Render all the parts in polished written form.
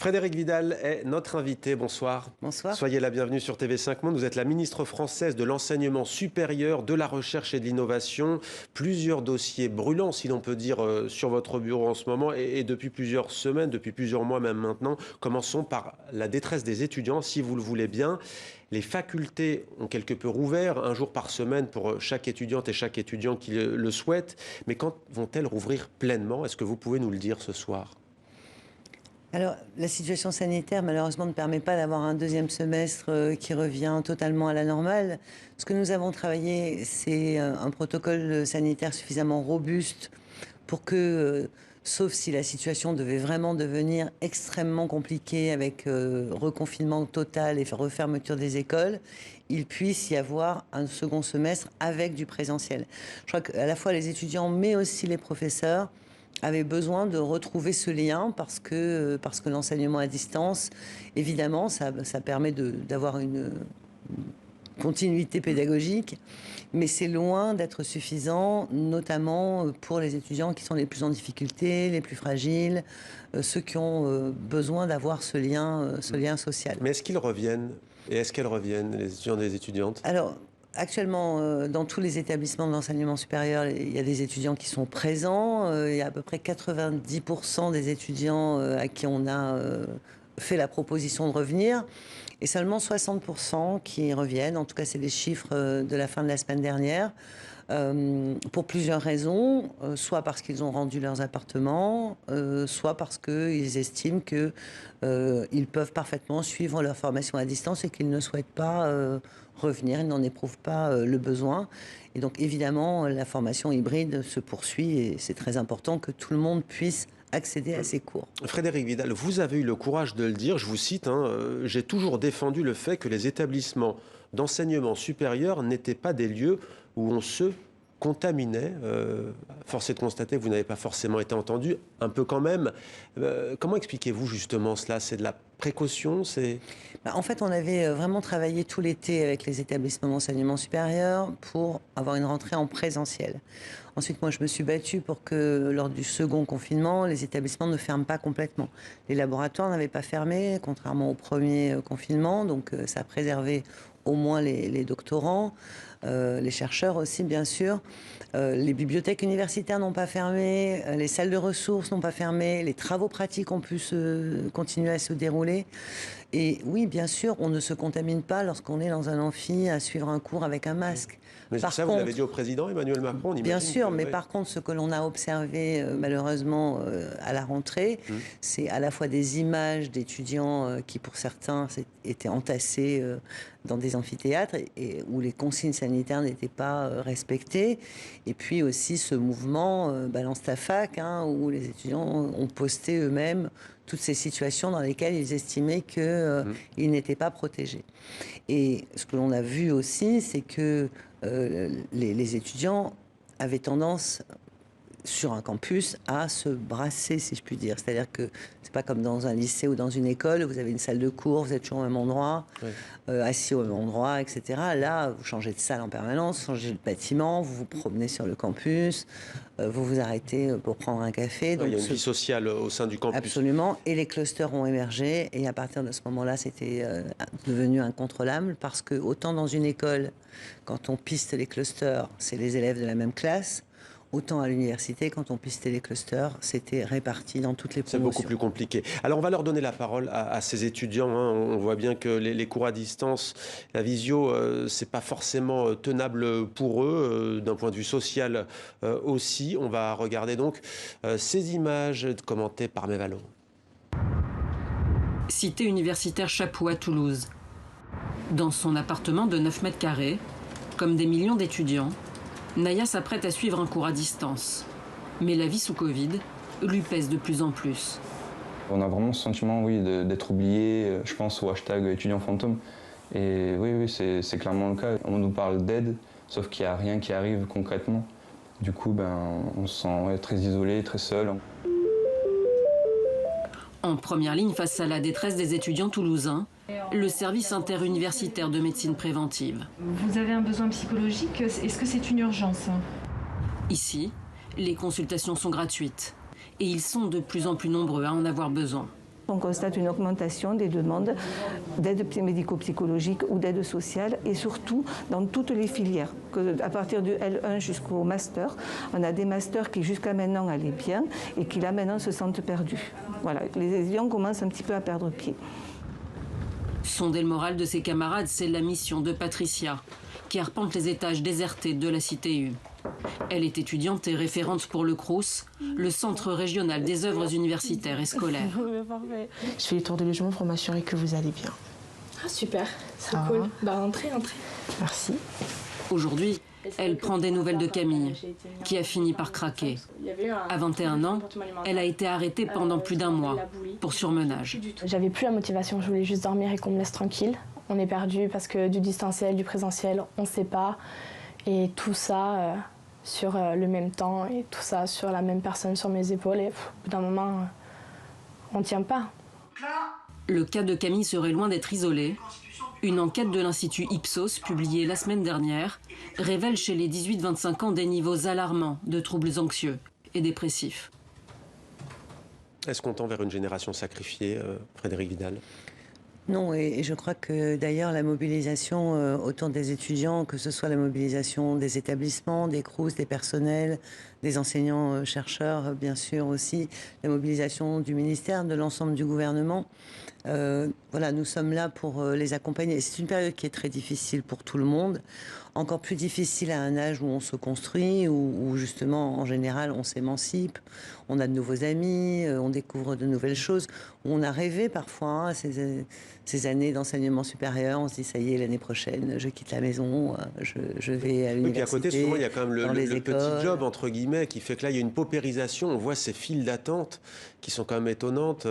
Frédérique Vidal est notre invitée. Bonsoir. Bonsoir. Soyez la bienvenue sur TV5 Monde. Vous êtes la ministre française de l'enseignement supérieur, de la recherche et de l'innovation. Plusieurs dossiers brûlants, si l'on peut dire, sur votre bureau en ce moment et depuis plusieurs semaines, depuis plusieurs mois même maintenant. Commençons par la détresse des étudiants, si vous le voulez bien. Les facultés ont quelque peu rouvert, un jour par semaine pour chaque étudiante et chaque étudiant qui le souhaite. Mais quand vont-elles rouvrir pleinement? Est-ce que vous pouvez nous le dire ce soir? Alors, la situation sanitaire, malheureusement, ne permet pas d'avoir un deuxième semestre qui revient totalement à la normale. Ce que nous avons travaillé, c'est un protocole sanitaire suffisamment robuste pour que, sauf si la situation devait vraiment devenir extrêmement compliquée avec reconfinement total et refermeture des écoles, il puisse y avoir un second semestre avec du présentiel. Je crois qu'à la fois les étudiants, mais aussi les professeurs, avaient besoin de retrouver ce lien parce que l'enseignement à distance, évidemment, ça permet d'avoir une continuité pédagogique, mais c'est loin d'être suffisant, notamment pour les étudiants qui sont les plus en difficulté, les plus fragiles, ceux qui ont besoin d'avoir ce lien social. Mais est-ce qu'ils reviennent? Et est-ce qu'elles reviennent, les étudiants et les étudiantes? Alors, actuellement, dans tous les établissements de l'enseignement supérieur, il y a des étudiants qui sont présents. Il y a à peu près 90% des étudiants à qui on a fait la proposition de revenir. Et seulement 60% qui reviennent. En tout cas, c'est les chiffres de la fin de la semaine dernière. Pour plusieurs raisons, soit parce qu'ils ont rendu leurs appartements, soit parce qu'ils estiment qu'ils peuvent parfaitement suivre leur formation à distance et qu'ils ne souhaitent pas revenir, ils n'en éprouvent pas le besoin. Et donc évidemment, la formation hybride se poursuit et c'est très important que tout le monde puisse accéder à ces cours. Frédérique Vidal, vous avez eu le courage de le dire, je vous cite, j'ai toujours défendu le fait que les établissements d'enseignement supérieur n'étaient pas des lieux où on se contaminait. Force est de constater que vous n'avez pas forcément été entendu, un peu quand même. Comment expliquez-vous justement cela? C'est de la précaution? En fait, on avait vraiment travaillé tout l'été avec les établissements d'enseignement supérieur pour avoir une rentrée en présentiel. Ensuite, moi, je me suis battue pour que, lors du second confinement, les établissements ne ferment pas complètement. Les laboratoires n'avaient pas fermé, contrairement au premier confinement, donc ça a préservé au moins les doctorants, les chercheurs aussi, bien sûr. Les bibliothèques universitaires n'ont pas fermé, les salles de ressources n'ont pas fermé, les travaux pratiques ont pu continuer à se dérouler. Et oui, bien sûr, on ne se contamine pas lorsqu'on est dans un amphi à suivre un cours avec un masque. Mais ça, vous l'avez dit au président Emmanuel Macron, on imagine. Bien sûr, mais par contre, ce que l'on a observé malheureusement à la rentrée, c'est à la fois des images d'étudiants qui, pour certains, étaient entassés dans des amphithéâtres et où les consignes sanitaires n'étaient pas respectées. Et puis aussi ce mouvement Balance ta fac, où les étudiants ont posté eux-mêmes toutes ces situations dans lesquelles ils estimaient qu'ils n'étaient pas protégés. Et ce que l'on a vu aussi, c'est que les étudiants avaient tendance, sur un campus, à se brasser, si je puis dire. C'est-à-dire que c'est pas comme dans un lycée ou dans une école, vous avez une salle de cours, vous êtes toujours au même endroit, assis au même endroit, etc. Là, vous changez de salle en permanence, vous changez de bâtiment, vous vous promenez sur le campus, vous vous arrêtez pour prendre un café. Donc, il y a une vie sociale au sein du campus. Absolument, et les clusters ont émergé, et à partir de ce moment-là, c'était devenu incontrôlable, parce que autant dans une école, quand on piste les clusters, c'est les élèves de la même classe, autant à l'université, quand on pistait les clusters, c'était réparti dans toutes les promotions. C'est beaucoup plus compliqué. Alors, on va leur donner la parole à ces étudiants. On voit bien que les cours à distance, la visio, c'est pas forcément tenable pour eux, d'un point de vue social aussi. On va regarder donc ces images commentées par Mévalo. Cité universitaire Chapoux à Toulouse. Dans son appartement de 9 mètres carrés, comme des millions d'étudiants, Naya s'apprête à suivre un cours à distance. Mais la vie sous Covid lui pèse de plus en plus. On a vraiment ce sentiment, oui, d'être oublié. Je pense au hashtag étudiant fantôme. Et oui, c'est clairement le cas. On nous parle d'aide, sauf qu'il n'y a rien qui arrive concrètement. Du coup, on se sent très isolé, très seul. En première ligne face à la détresse des étudiants toulousains, le service interuniversitaire de médecine préventive. Vous avez un besoin psychologique, est-ce que c'est une urgence? Ici, les consultations sont gratuites et ils sont de plus en plus nombreux à en avoir besoin. on constate une augmentation des demandes d'aide médico-psychologique ou d'aide sociale, et surtout dans toutes les filières. À partir du L1 jusqu'au master, on a des masters qui jusqu'à maintenant allaient bien et qui là maintenant se sentent perdus. Voilà, les étudiants commencent un petit peu à perdre pied. Sonder le moral de ses camarades, c'est la mission de Patricia, qui arpente les étages désertés de la Cité U. Elle est étudiante et référente pour le CROUS, le Centre régional des œuvres universitaires et scolaires. Je fais les tours de logement pour m'assurer que vous allez bien. Ah super, c'est cool. Bah entrez. Merci. Aujourd'hui, elle prend des nouvelles de Camille, qui a fini par craquer. À 21 ans, elle a été arrêtée pendant plus d'1 mois pour surmenage. J'avais plus la motivation, je voulais juste dormir et qu'on me laisse tranquille. On est perdu parce que du distanciel, du présentiel, on ne sait pas. Et tout ça sur le même temps et tout ça sur la même personne sur mes épaules. Et au bout d'un moment, on ne tient pas. Le cas de Camille serait loin d'être isolé. Une enquête de l'Institut Ipsos, publiée la semaine dernière, révèle chez les 18-25 ans des niveaux alarmants de troubles anxieux et dépressifs. Est-ce qu'on tend vers une génération sacrifiée, Frédérique Vidal ? Non, et je crois que d'ailleurs la mobilisation autour des étudiants, que ce soit la mobilisation des établissements, des CROUS, des personnels, des enseignants-chercheurs, bien sûr aussi, la mobilisation du ministère, de l'ensemble du gouvernement, voilà, nous sommes là pour les accompagner. C'est une période qui est très difficile pour tout le monde, encore plus difficile à un âge où on se construit, où justement, en général, on s'émancipe, on a de nouveaux amis, on découvre de nouvelles choses, où on a rêvé parfois ces années d'enseignement supérieur. On se dit, ça y est, l'année prochaine, je quitte la maison, je vais à l'université. Oui, puis à côté, souvent, il y a quand même le petit job, entre guillemets, qui fait que là, il y a une paupérisation. On voit ces files d'attente qui sont quand même étonnantes.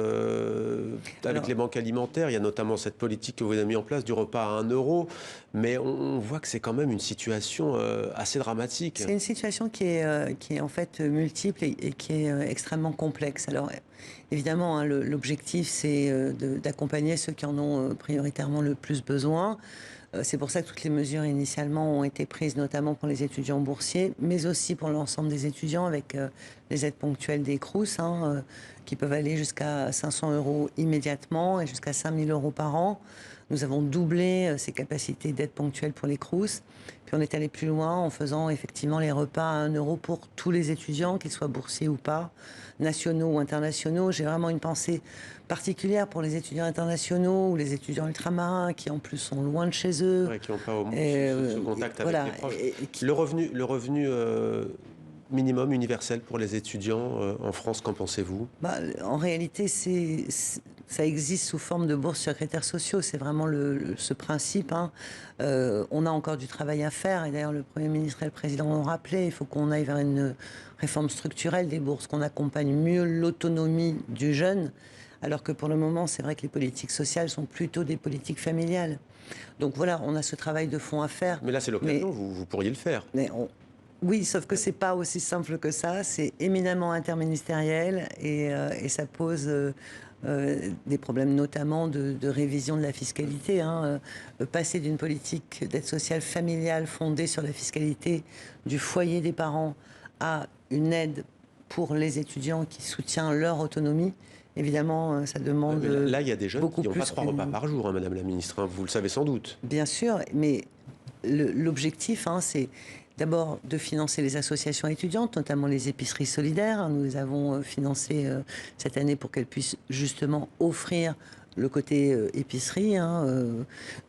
Avec les banques alimentaires, il y a notamment cette politique que vous avez mis en place du repas à 1 €. Mais on voit que c'est quand même une situation assez dramatique. C'est une situation qui est en fait multiple et qui est extrêmement complexe. Alors, évidemment, hein, l'objectif, c'est d'accompagner ceux qui en ont prioritairement le plus besoin. C'est pour ça que toutes les mesures initialement ont été prises, notamment pour les étudiants boursiers, mais aussi pour l'ensemble des étudiants, avec les aides ponctuelles des CROUS, qui peuvent aller jusqu'à 500 € immédiatement et jusqu'à 5 000 € par an. Nous avons doublé ces capacités d'aide ponctuelle pour les CROUS. Puis on est allé plus loin en faisant effectivement les repas à 1 € pour tous les étudiants, qu'ils soient boursiers ou pas, nationaux ou internationaux. J'ai vraiment une pensée particulière pour les étudiants internationaux ou les étudiants ultramarins qui en plus sont loin de chez eux. Ouais, qui n'ont pas ce contact avec les proches. Le revenu minimum universel pour les étudiants en France, qu'en pensez-vous ? En réalité, ça existe sous forme de bourses sur critères sociaux. C'est vraiment ce principe. On a encore du travail à faire. Et d'ailleurs, le Premier ministre et le Président l'ont rappelé. Il faut qu'on aille vers une réforme structurelle des bourses, qu'on accompagne mieux l'autonomie du jeune. Alors que pour le moment, c'est vrai que les politiques sociales sont plutôt des politiques familiales. Donc voilà, on a ce travail de fond à faire. Mais là, c'est l'occasion, vous pourriez le faire. Oui, sauf que c'est pas aussi simple que ça. C'est éminemment interministériel et ça pose des problèmes notamment de révision de la fiscalité. Passer d'une politique d'aide sociale familiale fondée sur la fiscalité du foyer des parents à une aide pour les étudiants qui soutient leur autonomie, évidemment, ça demande là, il y a des jeunes beaucoup qui n'ont plus pas 3 repas par jour, Madame la Ministre. Vous le savez sans doute. Bien sûr, mais l'objectif, c'est d'abord de financer les associations étudiantes, notamment les épiceries solidaires. Nous les avons financées cette année pour qu'elles puissent justement offrir le côté épicerie.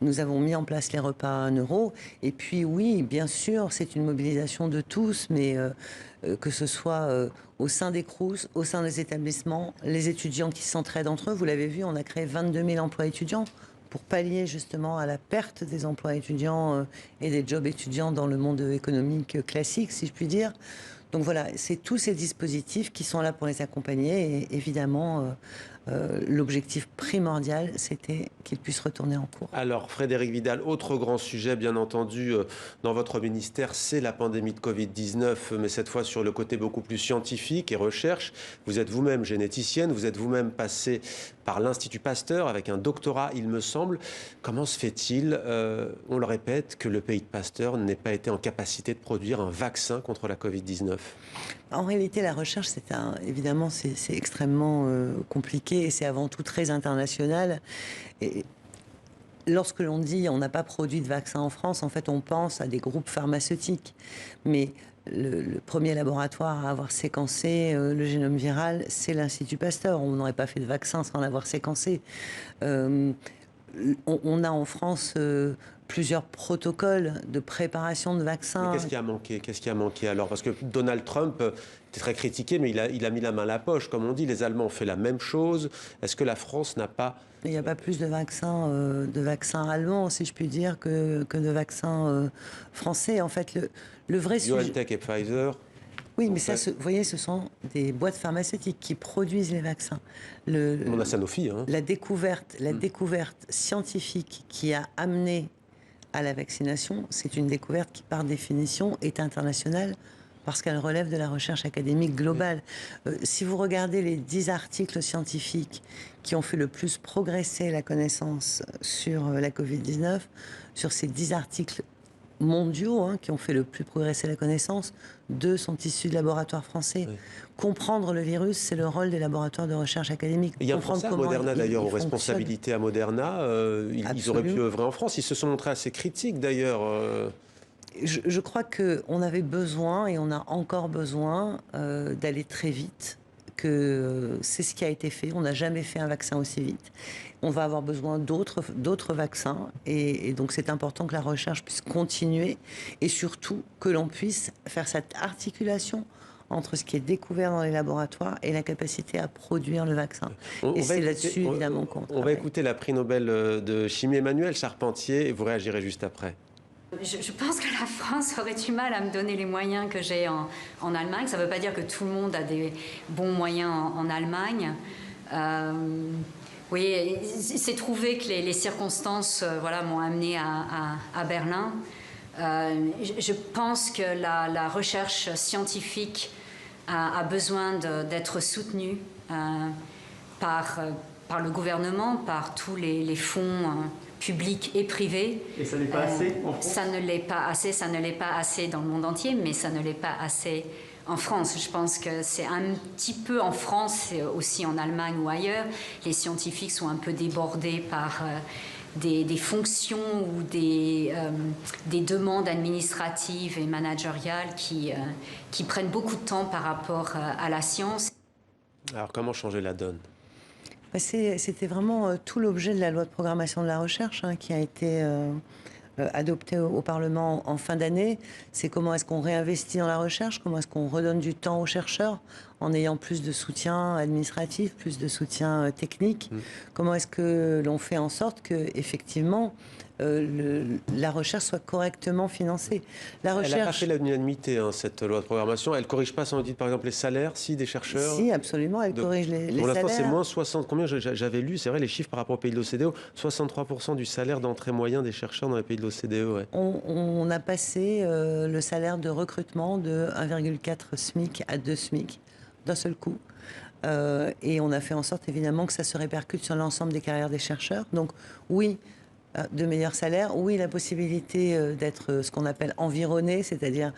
Nous avons mis en place les repas à 1 €. Et puis oui, bien sûr, c'est une mobilisation de tous, mais que ce soit au sein des CROUS, au sein des établissements, les étudiants qui s'entraident entre eux. Vous l'avez vu, on a créé 22 000 emplois étudiants pour pallier justement à la perte des emplois étudiants et des jobs étudiants dans le monde économique classique, si je puis dire. Donc voilà, c'est tous ces dispositifs qui sont là pour les accompagner. Et évidemment, l'objectif primordial, c'était qu'ils puissent retourner en cours. Alors, Frédérique Vidal, autre grand sujet, bien entendu, dans votre ministère, c'est la pandémie de Covid-19, mais cette fois sur le côté beaucoup plus scientifique et recherche. Vous êtes vous-même généticienne, vous êtes vous-même passée par l'Institut Pasteur avec un doctorat, il me semble. Comment se fait-il, on le répète, que le pays de Pasteur n'ait pas été en capacité de produire un vaccin contre la Covid-19 ? En réalité, la recherche, évidemment, c'est extrêmement compliqué et c'est avant tout très international. Et lorsque l'on dit on n'a pas produit de vaccin en France, en fait, on pense à des groupes pharmaceutiques. Mais le premier laboratoire à avoir séquencé le génome viral, c'est l'Institut Pasteur. On n'aurait pas fait de vaccin sans l'avoir séquencé. On a en France plusieurs protocoles de préparation de vaccins. Mais qu'est-ce qui a manqué alors? Parce que Donald Trump était très critiqué, mais il a mis la main à la poche. Comme on dit, les Allemands ont fait la même chose. Est-ce que la France n'a pas... Il n'y a pas plus de vaccins allemands, si je puis dire, que de vaccins français. En fait, le vrai sujet... BioNTech et Pfizer... Oui, mais ça, vous voyez, ce sont des boîtes pharmaceutiques qui produisent les vaccins. On a Sanofi. Hein. La découverte scientifique qui a amené à la vaccination, c'est une découverte qui, par définition, est internationale parce qu'elle relève de la recherche académique globale. Si vous regardez les 10 articles scientifiques qui ont fait le plus progresser la connaissance sur la Covid-19, sur ces 10 articles mondiaux qui ont fait le plus progresser la connaissance, 2 sont issus de laboratoires français. Oui. Comprendre le virus, c'est le rôle des laboratoires de recherche académique. Il y a un Français à Moderna d'ailleurs, aux responsabilités à Moderna. Ils auraient pu œuvrer en France. Ils se sont montrés assez critiques d'ailleurs. Je crois qu'on avait besoin, et on a encore besoin, d'aller très vite. C'est ce qui a été fait. On n'a jamais fait un vaccin aussi vite. On va avoir besoin d'autres vaccins. Et donc, c'est important que la recherche puisse continuer et surtout que l'on puisse faire cette articulation entre ce qui est découvert dans les laboratoires et la capacité à produire le vaccin. Et c'est là-dessus, évidemment, qu'on travaille. On va écouter la prix Nobel de chimie Emmanuelle Charpentier et vous réagirez juste après. Je pense que la France aurait du mal à me donner les moyens que j'ai en Allemagne. Ça ne veut pas dire que tout le monde a des bons moyens en Allemagne. Oui, c'est trouvé que les circonstances m'ont amené à Berlin. Je pense que la recherche scientifique a besoin d'être soutenue par le gouvernement, par tous les fonds publics et privés. Et ça n'est pas assez en France ? Ça ne l'est pas assez, ça ne l'est pas assez dans le monde entier, mais ça ne l'est pas assez en France. Je pense que c'est un petit peu en France, aussi en Allemagne ou ailleurs. Les scientifiques sont un peu débordés par des fonctions ou des demandes administratives et managériales qui prennent beaucoup de temps par rapport à la science. Alors comment changer la donne ? C'était vraiment tout l'objet de la loi de programmation de la recherche qui a été adoptée au Parlement en fin d'année. C'est comment est-ce qu'on réinvestit dans la recherche, comment est-ce qu'on redonne du temps aux chercheurs en ayant plus de soutien administratif, plus de soutien technique. Comment est-ce que l'on fait en sorte que, effectivement, la recherche soit correctement financée. Elle n'a pas fait l'unanimité, cette loi de programmation. Elle ne corrige pas, sans doute, par exemple, les salaires, des chercheurs. Si, absolument, elle corrige les salaires. Pour l'instant, c'est moins 60. Combien j'avais lu, c'est vrai, les chiffres par rapport aux pays de l'OCDE, 63% du salaire d'entrée moyen des chercheurs dans les pays de l'OCDE. Ouais. On a passé le salaire de recrutement de 1,4 SMIC à 2 SMIC d'un seul coup. Et on a fait en sorte, évidemment, que ça se répercute sur l'ensemble des carrières des chercheurs. Donc, oui, de meilleurs salaires, oui, la possibilité d'être ce qu'on appelle environné, c'est-à-dire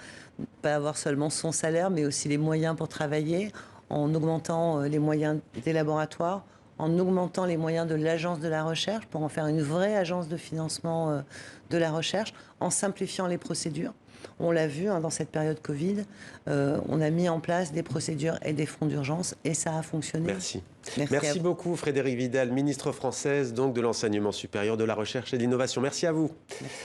pas avoir seulement son salaire, mais aussi les moyens pour travailler, en augmentant les moyens des laboratoires, en augmentant les moyens de l'agence de la recherche pour en faire une vraie agence de financement de la recherche, en simplifiant les procédures. On l'a vu dans cette période Covid, on a mis en place des procédures et des fonds d'urgence et ça a fonctionné. Merci. Merci beaucoup Frédérique Vidal, ministre française donc de l'enseignement supérieur, de la recherche et de l'innovation. Merci à vous. Merci.